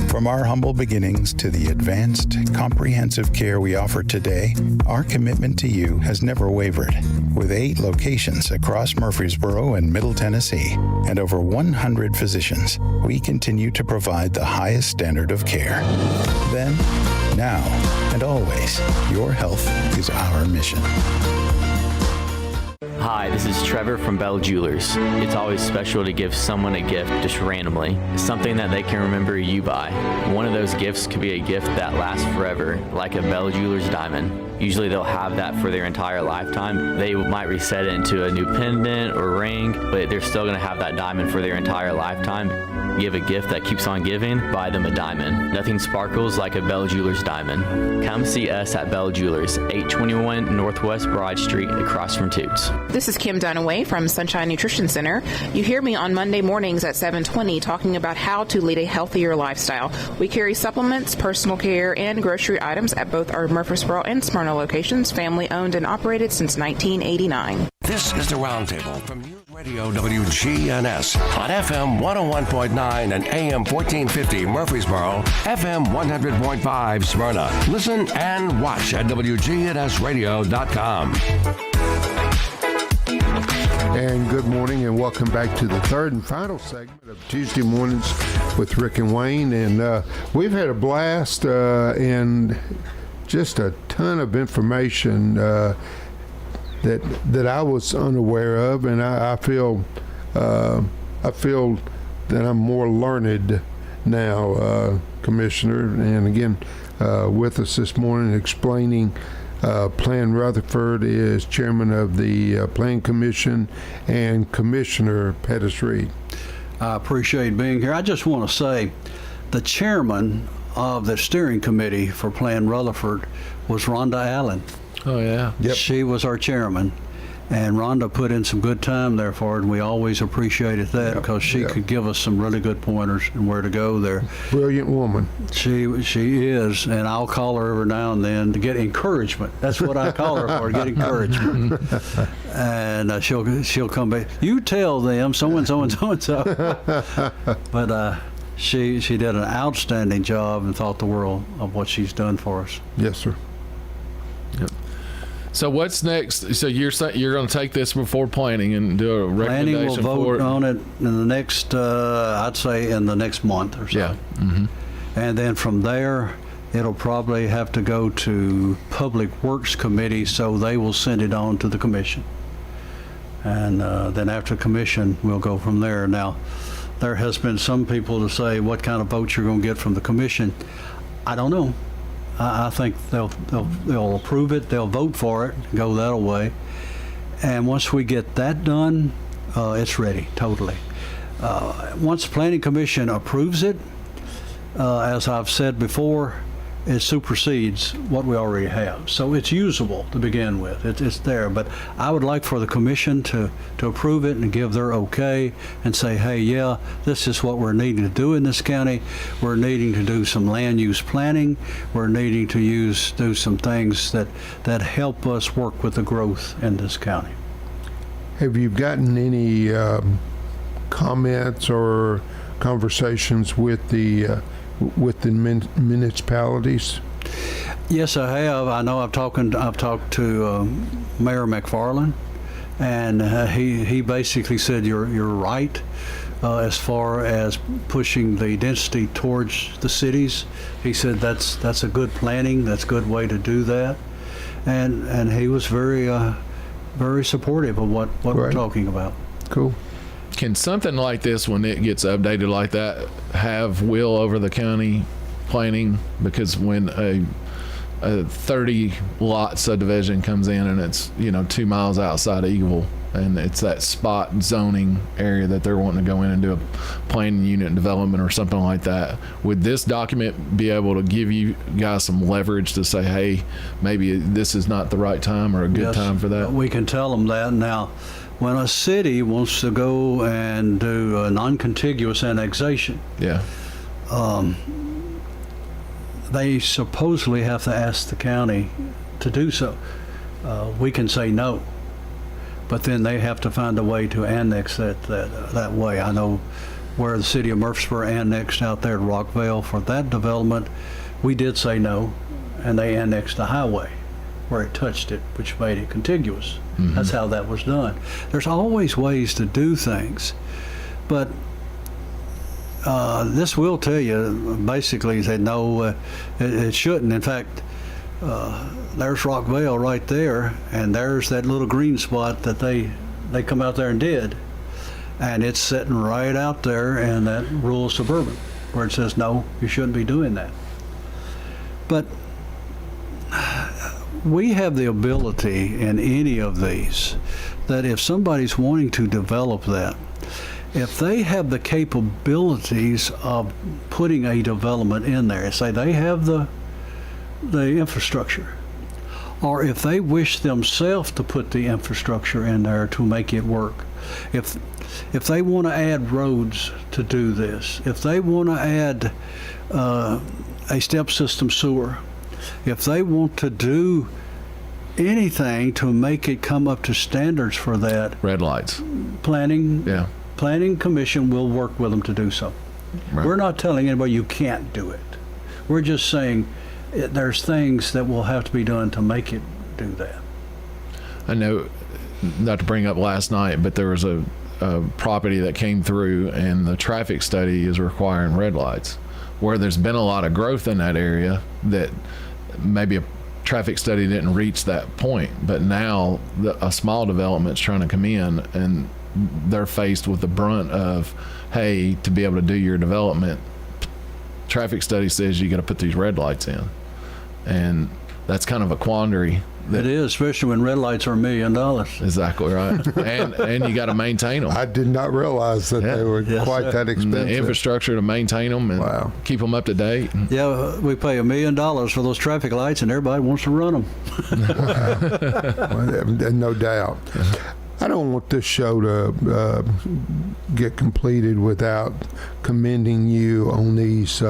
From our humble beginnings to the advanced, comprehensive care we offer today, our commitment to you has never wavered. With 8 locations across Murfreesboro and Middle Tennessee and over 100 physicians, we continue to provide the highest standard of care. Then, now, and always, your health is our mission. Hi, this is Trevor from Bell Jewelers. It's always special to give someone a gift just randomly, something that they can remember you by. One of those gifts could be a gift that lasts forever, like a Bell Jewelers diamond. Usually they'll have that for their entire lifetime. They might reset it into a new pendant or ring, but they're still going to have that diamond for their entire lifetime. Give a gift that keeps on giving, buy them a diamond. Nothing sparkles like a Bell Jewelers diamond. Come see us at Bell Jewelers, 821 Northwest Broad Street, across from Toots. This is Kim Dunaway from Sunshine Nutrition Center. You hear me on Monday mornings at 7:20 talking about how to lead a healthier lifestyle. We carry supplements, personal care, and grocery items at both our Murfreesboro and Smyrna locations, family owned and operated since 1989. This is the Roundtable from News Radio WGNS on FM 101.9 and AM 1450 Murfreesboro, FM 100.5 Smyrna. Listen and watch at wgnsradio.com. And good morning and welcome back to the third and final segment of Tuesday Mornings with Rick and Wayne. And we've had a blast and just a ton of information that I was unaware of, and I feel that I'm more learned now, Commissioner. And again, with us this morning explaining Plan Rutherford is chairman of the Plan Commission and Commissioner Pettis Reed. I appreciate being here. I just want to say the chairman of the steering committee for Plan Rutherford was Rhonda Allen. Oh, yeah. Yep. She was our chairman. And Rhonda put in some good time there for it, and we always appreciated that because she could give us some really good pointers and where to go there. Brilliant woman. She is, and I'll call her every now and then to get encouragement. That's what I call her for, get encouragement. And she'll come back. You tell them so and so and so and so. But she did an outstanding job and thought the world of what she's done for us. Yes, sir. Yep. So what's next? So you're going to take this before planning and do a recommendation planning will for vote on it in the next, I'd say in the next month or so. Yeah. Mm-hmm. And then from there, it'll probably have to go to Public Works Committee, so they will send it on to the commission. And then after commission, we'll go from there. Now, there has been some people to say what kind of votes you're going to get from the commission. I don't know. I think they'll approve it, they'll vote for it, go that way. And once we get that done, it's ready, totally. Once the Planning Commission approves it, as I've said before, it supersedes what we already have. So it's usable to begin with. It's there. But I would like for the commission to approve it and give their okay and say, hey, yeah, this is what we're needing to do in this county. We're needing to do some land use planning. We're needing to do some things that help us work with the growth in this county. Have you gotten any comments or conversations with the municipalities? Yes, I have. I know I've talked to Mayor McFarland, and he basically said you're right as far as pushing the density towards the cities. He said that's a good planning. That's a good way to do that, and he was very supportive of what we're talking about. Cool. Can something like this, when it gets updated like that, have will over the county planning? Because when a 30-lot subdivision comes in and it's 2 miles outside Eagle, and it's that spot zoning area that they're wanting to go in and do a planning unit development or something like that, would this document be able to give you guys some leverage to say, hey, maybe this is not the right time or a good time for that? We can tell them that. Now, when a city wants to go and do a non-contiguous annexation, they supposedly have to ask the county to do so. We can say no, but then they have to find a way to annex that way. I know where the city of Murfreesboro annexed out there at Rockville for that development, we did say no, and they annexed the highway where it touched it, which made it contiguous. Mm-hmm. That's how that was done. There's always ways to do things, but this will tell you basically that no, it shouldn't. In fact, there's Rockville right there, and there's that little green spot that they come out there and did, and it's sitting right out there in that rural suburban where it says no, you shouldn't be doing that. But we have the ability in any of these that if somebody's wanting to develop that, if they have the capabilities of putting a development in there, say they have the infrastructure, or if they wish themselves to put the infrastructure in there to make it work, if they want to add roads to do this, if they want to add a step system sewer, if they want to do anything to make it come up to standards for that, red lights, Planning Commission will work with them to do so. Right. We're not telling anybody you can't do it. We're just saying there's things that will have to be done to make it do that. I know, not to bring up last night, but there was a property that came through and the traffic study is requiring red lights, where there's been a lot of growth in that area that maybe a traffic study didn't reach that point, but now a small development's trying to come in and they're faced with the brunt of, hey, to be able to do your development, traffic study says you got to put these red lights in, and that's kind of a quandary. It is, especially when red lights are $1 million. Exactly right, and you got to maintain them. I did not realize that they were quite that expensive. The infrastructure to maintain them and keep them up to date. Yeah, we pay $1 million for those traffic lights, and everybody wants to run them. Well, no doubt. I don't want this show to get completed without commending you on these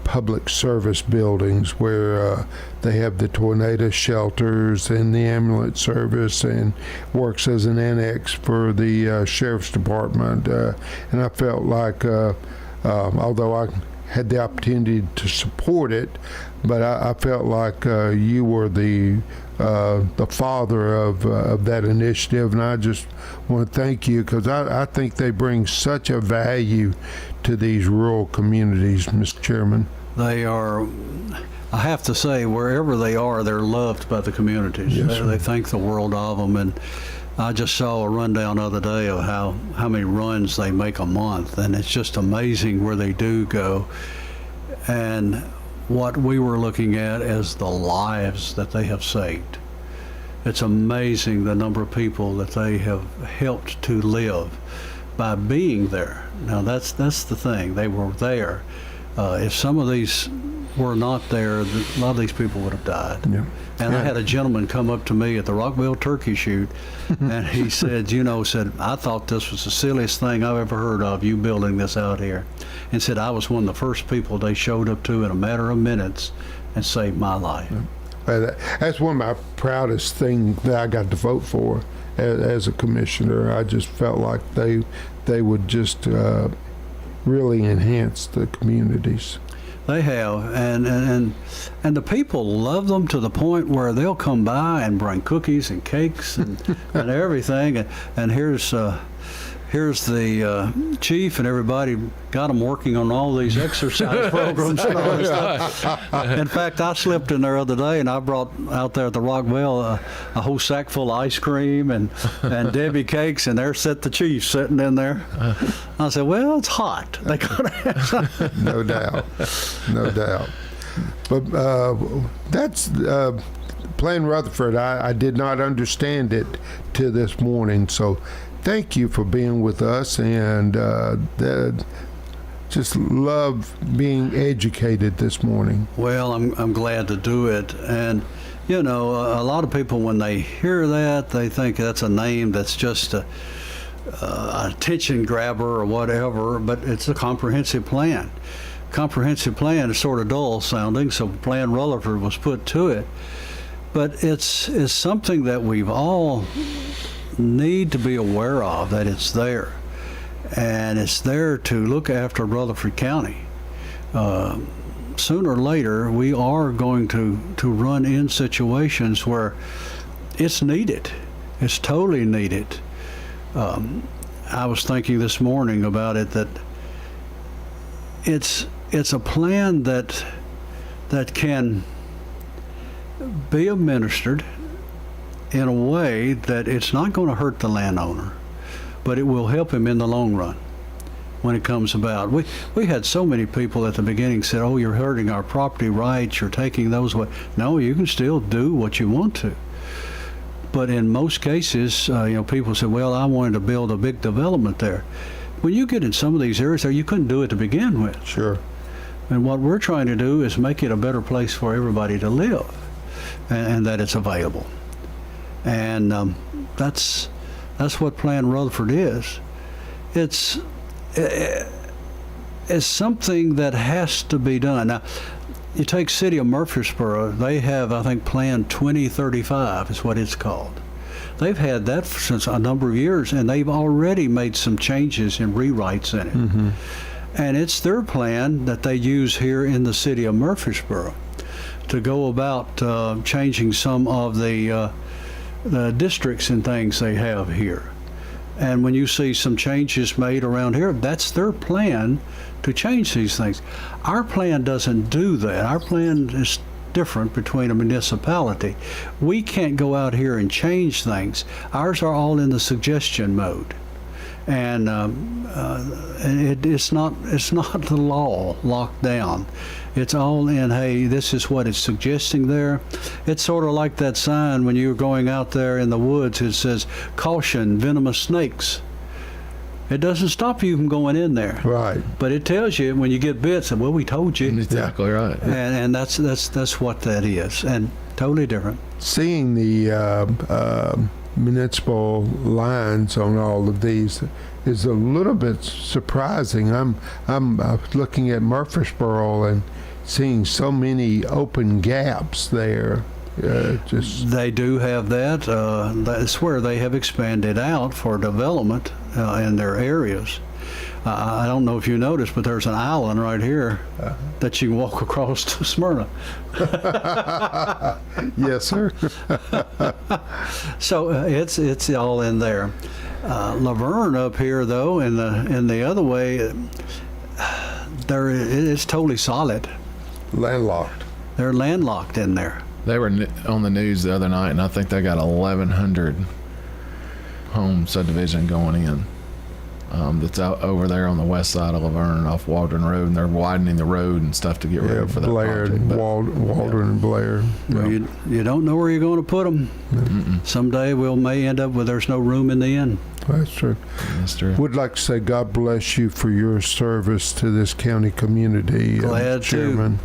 public service buildings where they have the tornado shelters and the ambulance service and works as an annex for the sheriff's department. And I felt like, although I had the opportunity to support it, but I felt like you were the father of that initiative, and I just want to thank you because I think they bring such a value to these rural communities, Mr. Chairman. They are, I have to say, wherever they are, they're loved by the communities. Yes, they think the world of them, and I just saw a rundown the other day of how many runs they make a month, and it's just amazing where they do go. And what we were looking at is the lives that they have saved. It's amazing the number of people that they have helped to live by being there. Now that's the thing, they were there. If some of these were not there, a lot of these people would have died. Yeah. And I had a gentleman come up to me at the Rockville turkey shoot, and he said, I thought this was the silliest thing I've ever heard of, you building this out here. And said, I was one of the first people they showed up to in a matter of minutes and saved my life. That's one of my proudest things that I got to vote for as a commissioner. I just felt like they would just really enhance the communities. They have, and the people love them to the point where they'll come by and bring cookies and cakes and everything. And here's the chief and everybody got them working on all these exercise programs and all this stuff. In fact, I slipped in there the other day and I brought out there at the Rockville a whole sack full of ice cream and Debbie cakes, and there sat the chief sitting in there. I said, well, it's hot. They gotta have something. No doubt. But that's playing Rutherford. I did not understand it till this morning, so thank you for being with us, and just love being educated this morning. Well, I'm glad to do it, and a lot of people, when they hear that, they think that's a name that's just a attention grabber or whatever, but it's a comprehensive plan. Comprehensive plan is sort of dull sounding, so Plan Rutherford was put to it, but it's something that we've all need to be aware of, that it's there. and it's there to look after Rutherford County. Sooner or later, we are going to run in situations where it's needed. It's totally needed. I was thinking this morning about it, that it's a plan that can be administered in a way that it's not going to hurt the landowner, but it will help him in the long run when it comes about. We had so many people at the beginning said, "Oh, you're hurting our property rights, you're taking those away." No, you can still do what you want to. But in most cases, people say, "Well, I wanted to build a big development there." When you get in some of these areas there, you couldn't do it to begin with. Sure. And what we're trying to do is make it a better place for everybody to live, and that it's available. And that's what Plan Rutherford is. It's something that has to be done. Now, you take City of Murfreesboro, they have, I think, Plan 2035 is what it's called. They've had that since a number of years, and they've already made some changes and rewrites in it. Mm-hmm. And it's their plan that they use here in the City of Murfreesboro to go about changing some of the districts and things they have here. And when you see some changes made around here, that's their plan to change these things. Our plan doesn't do that. Our plan is different between a municipality. We can't go out here and change things. Ours are all in the suggestion mode. And it's not the law locked down. It's all in, hey, this is what it's suggesting there. It's sort of like that sign when you're going out there in the woods. It says, "Caution, venomous snakes." It doesn't stop you from going in there. Right. But it tells you when you get bit, well, we told you. Exactly right. And that's what that is, and totally different. Seeing the municipal lines on all of these is a little bit surprising. I'm looking at Murfreesboro and seeing so many open gaps there. They do have that. That's where they have expanded out for development in their areas. I don't know if you noticed, but there's an island right here that you can walk across to Smyrna. Yes, sir. So it's all in there. Laverne up here, though, in the other way, it's totally solid. Landlocked. They're landlocked in there. They were on the news the other night, and I think they got 1,100 home subdivision going in. That's out over there on the west side of Laverne off Waldron Road, and they're widening the road and stuff to get ready for that Blair, project. Waldron and Blair. Well, you don't know where you're going to put them. Mm-mm. Someday we may end up with there's no room in the inn. That's true. That's true. Would like to say God bless you for your service to this county community. Glad Chairman.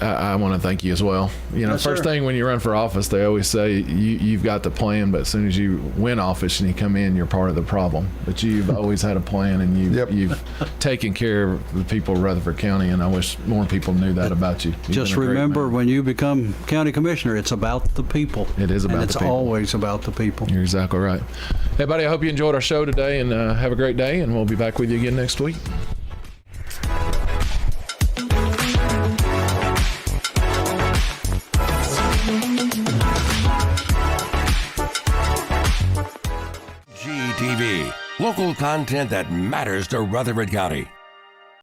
I want to thank you as well. Yes, first sir. thing when you run for office, they always say you've got the plan, but as soon as you win office and you come in, you're part of the problem. But you've always had a plan, and you've taken care of the people of Rutherford County, and I wish more people knew that about you. Just remember, when you become county commissioner, it's about the people. It is about the people. It's always about the people. You're exactly right. Hey, buddy, I hope you enjoyed our show today, and have a great day, and we'll be back with you again next week. WGTV, local content that matters to Rutherford County.